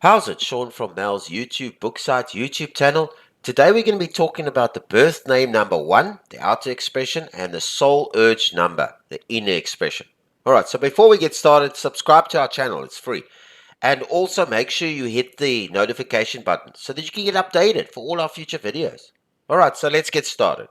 How's it? Sean from Mel's YouTube book site YouTube channel. Today we're going to be talking about the birth name number 1, the outer expression, and the soul urge number, the inner expression. Alright, so before we get started, subscribe to our channel, it's free. And also make sure you hit the notification button so that you can get updated for all our future videos. Alright, so let's get started.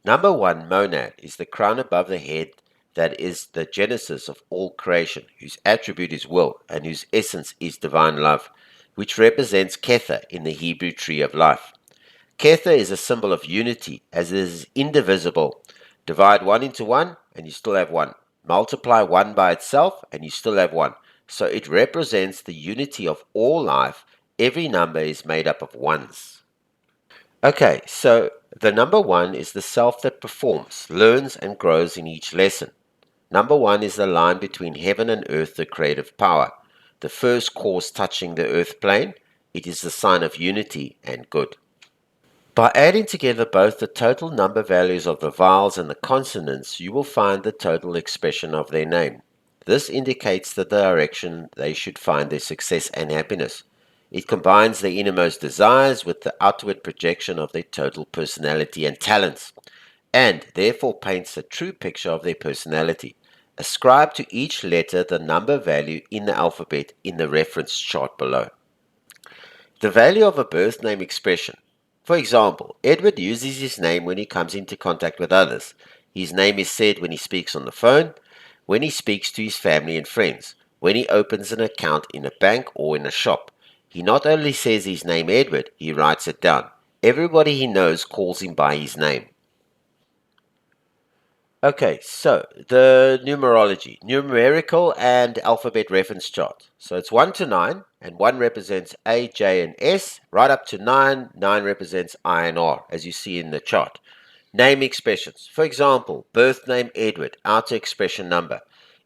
Number 1, monad, is the crown above the head that is the genesis of all creation, whose attribute is will, and whose essence is divine love, which represents Kether in the Hebrew tree of life. Kether is a symbol of unity, as it is indivisible. Divide 1 into 1, and you still have 1. Multiply 1 by itself, and you still have 1. So it represents the unity of all life. Every number is made up of ones. Okay, so the number 1 is the self that performs, learns, and grows in each lesson. Number 1 is the line between heaven and earth, the creative power. The first cause touching the earth plane, it is the sign of unity and good. By adding together both the total number values of the vowels and the consonants, you will find the total expression of their name. This indicates the direction they should find their success and happiness. It combines their innermost desires with the outward projection of their total personality and talents, and therefore paints a true picture of their personality. Ascribe to each letter the number value in the alphabet in the reference chart below. The value of a birth name expression. For example, Edward uses his name when he comes into contact with others. His name is said when he speaks on the phone, when he speaks to his family and friends, when he opens an account in a bank or in a shop. He not only says his name Edward, he writes it down. Everybody he knows calls him by his name. Okay, so the numerology, numerical and alphabet reference chart. So it's 1 to 9, and 1 represents A, J, and S, right up to 9. 9 represents I and R, as you see in the chart. Name expressions. For example, birth name Edward, outer expression number.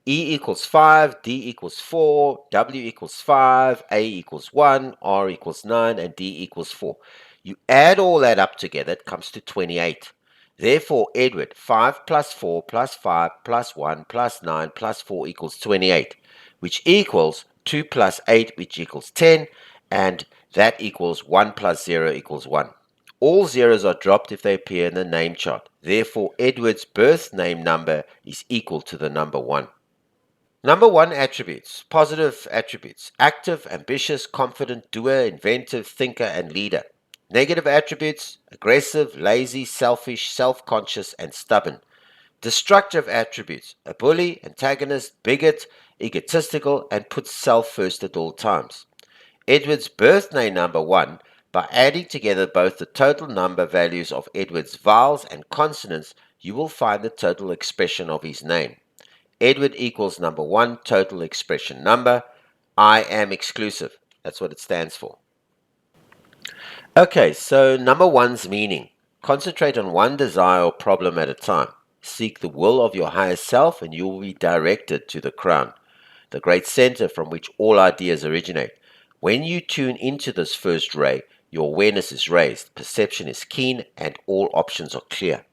E equals 5, D equals 4, W equals 5, A equals 1, R equals 9, and D equals 4. You add all that up together, it comes to 28. Therefore, Edward, 5 plus 4 plus 5 plus 1 plus 9 plus 4 equals 28, which equals 2 plus 8, which equals 10, and that equals 1 plus 0 equals 1. All zeros are dropped if they appear in the name chart. Therefore, Edward's birth name number is equal to the number 1. Number 1 attributes, positive attributes: active, ambitious, confident, doer, inventive, thinker, and leader. Negative attributes: aggressive, lazy, selfish, self-conscious, and stubborn. Destructive attributes: a bully, antagonist, bigot, egotistical, and puts self first at all times. Edward's birth name number 1, by adding together both the total number values of Edward's vowels and consonants, you will find the total expression of his name. Edward equals number 1, total expression number. I am exclusive. That's what it stands for. Okay, so number 1's meaning. Concentrate on one desire or problem at a time. Seek the will of your higher self and you will be directed to the crown, the great center from which all ideas originate. When you tune into this first ray, your awareness is raised, perception is keen, and all options are clear.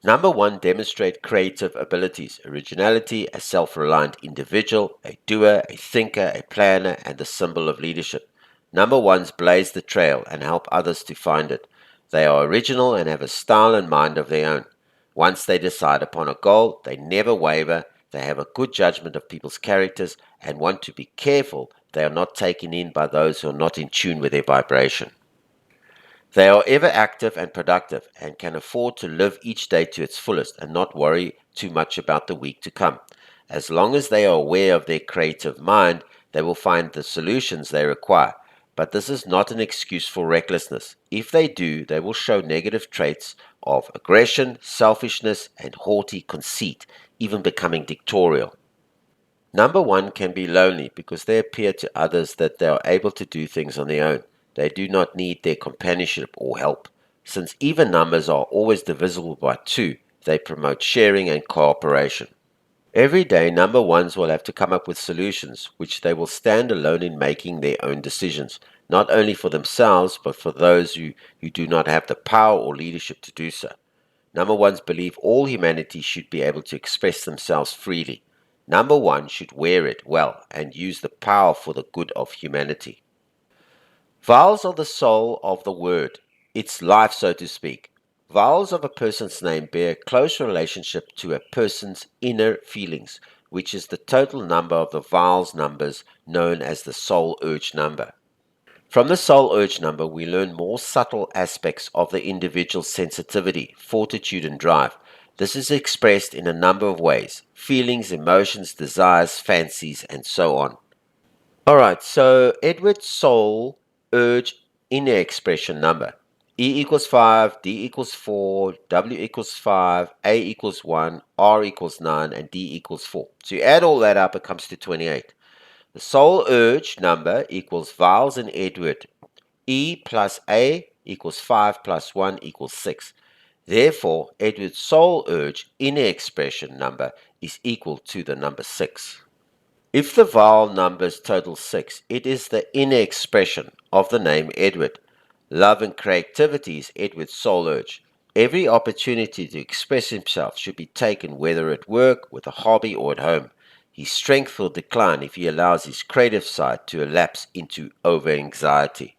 Number 1, demonstrate creative abilities, originality, a self-reliant individual, a doer, a thinker, a planner, and the symbol of leadership. Number 1s blaze the trail and help others to find it. They are original and have a style and mind of their own. Once they decide upon a goal, they never waver. They have a good judgment of people's characters and want to be careful they are not taken in by those who are not in tune with their vibration. They are ever active and productive and can afford to live each day to its fullest and not worry too much about the week to come. As long as they are aware of their creative mind, they will find the solutions they require. But this is not an excuse for recklessness. If they do, they will show negative traits of aggression, selfishness, and haughty conceit, even becoming dictatorial. Number 1 can be lonely because they appear to others that they are able to do things on their own. They do not need their companionship or help. Since even numbers are always divisible by 2, they promote sharing and cooperation. Every day, number 1s will have to come up with solutions which they will stand alone in making their own decisions, not only for themselves but for those who do not have the power or leadership to do so. Number 1s believe all humanity should be able to express themselves freely. Number 1 should wear it well and use the power for the good of humanity. Vowels are the soul of the word, its life, so to speak. Vowels of a person's name bear a close relationship to a person's inner feelings, which is the total number of the vowels numbers known as the soul urge number. From the soul urge number, we learn more subtle aspects of the individual's sensitivity, fortitude, and drive. This is expressed in a number of ways: feelings, emotions, desires, fancies, and so on. Alright, so Edward's soul urge inner expression number. E equals 5, D equals 4, W equals 5, A equals 1, R equals 9, and D equals 4. So you add all that up, it comes to 28. The soul urge number equals vowels in Edward. E plus A equals 5 plus 1 equals 6. Therefore, Edward's soul urge inner expression number is equal to the number 6. If the vowel numbers total 6, it is the inner expression of the name Edward. Love and creativity is Edward's soul urge. Every opportunity to express himself should be taken, whether at work, with a hobby, or at home. His strength will decline if he allows his creative side to elapse into over-anxiety.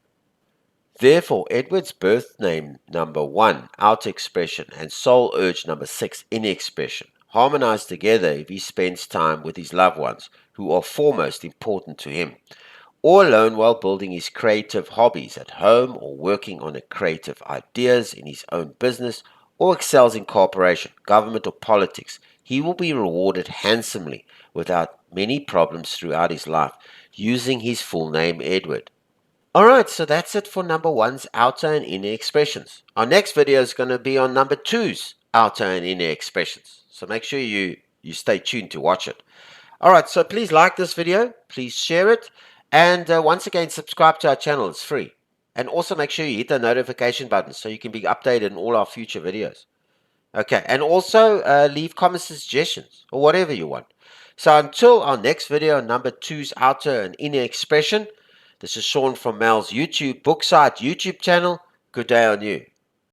Therefore, Edward's birth name number 1, outer expression, and soul urge number 6, inner expression, harmonize together if he spends time with his loved ones, who are foremost important to him, or alone while building his creative hobbies at home, or working on creative ideas in his own business, or excels in cooperation, government, or politics. He will be rewarded handsomely without many problems throughout his life, using his full name Edward. Alright, so that's it for number 1's outer and inner expressions. Our next video is going to be on number 2's outer and inner expressions. So make sure you stay tuned to watch it. Alright, so please like this video, please share it, and once again subscribe to our channel, it's free. And also make sure you hit the notification button so you can be updated on all our future videos. Okay, and also leave comments and suggestions, or whatever you want. So until our next video, number 2's outer and inner expression, this is Sean from Mal's YouTube Book Site YouTube channel. Good day on you.